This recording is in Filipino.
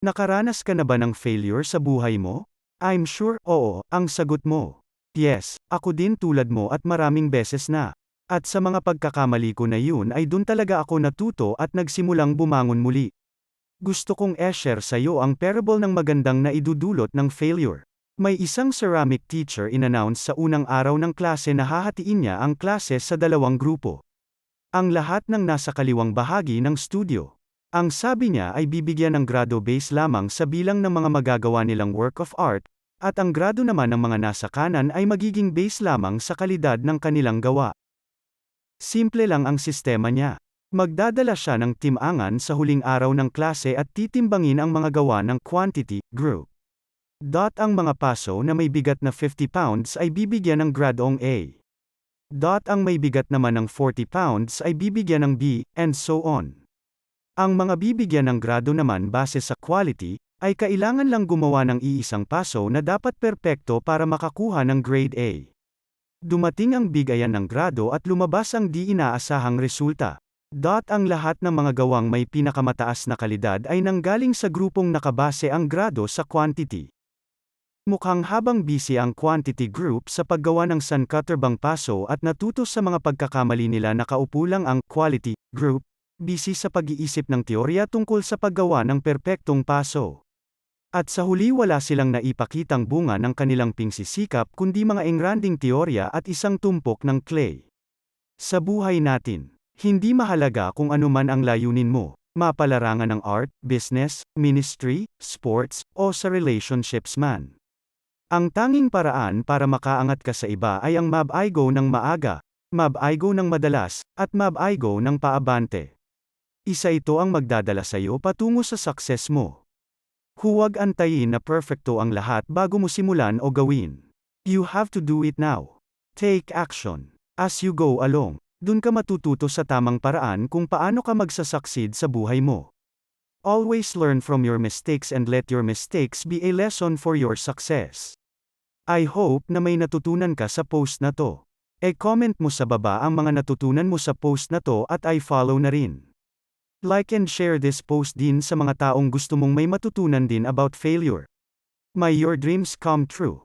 Nakaranas ka na ba ng failure sa buhay mo? I'm sure, oo, ang sagot mo. Yes, ako din tulad mo at maraming beses na. At sa mga pagkakamali ko na yun ay dun talaga ako natuto at nagsimulang bumangon muli. Gusto kong e-share sa iyo ang parable ng magandang na idudulot ng failure. May isang ceramic teacher in-announce sa unang araw ng klase na hahatiin niya ang klase sa dalawang grupo. Ang lahat ng nasa kaliwang bahagi ng studio. Ang sabi niya ay bibigyan ng grado base lamang sa bilang ng mga magagawa nilang work of art, at ang grado naman ng mga nasa kanan ay magiging base lamang sa kalidad ng kanilang gawa. Simple lang ang sistema niya. Magdadala siya ng timangan sa huling araw ng klase at titimbangin ang mga gawa ng quantity group. Ang mga paso na may bigat na 50 pounds ay bibigyan ng gradong A. Ang may bigat naman ng 40 pounds ay bibigyan ng B, and so on. Ang mga bibigyan ng grado naman base sa quality, ay kailangan lang gumawa ng iisang paso na dapat perpekto para makakuha ng grade A. Dumating ang bigayan ng grado at lumabas ang di inaasahang resulta. Ang lahat ng mga gawang may pinakamataas na kalidad ay nanggaling sa grupong nakabase ang grado sa quantity. Mukhang habang busy ang quantity group sa paggawa ng sandcutterbang paso at natuto sa mga pagkakamali nila, nakaupo lang ang quality group, busy sa pag-iisip ng teorya tungkol sa paggawa ng perpektong paso. At sa huli wala silang naipakitang bunga ng kanilang pingsisikap kundi mga engranding teorya at isang tumpok ng clay. Sa buhay natin, hindi mahalaga kung ano man ang layunin mo, mapalarangan ng art, business, ministry, sports, o sa relationships man. Ang tanging paraan para makaangat ka sa iba ay ang mab-I-go ng maaga, mab-I-go ng madalas, at mab-I-go ng paabante. Isa ito ang magdadala sa iyo patungo sa success mo. Huwag antayin na perfecto ang lahat bago mo simulan o gawin. You have to do it now. Take action. As you go along, dun ka matututo sa tamang paraan kung paano ka magsasucceed sa buhay mo. Always learn from your mistakes and let your mistakes be a lesson for your success. I hope na may natutunan ka sa post na to. E-comment mo sa baba ang mga natutunan mo sa post na to at i-follow na rin. Like and share this post din sa mga taong gusto mong may matutunan din about failure. May your dreams come true.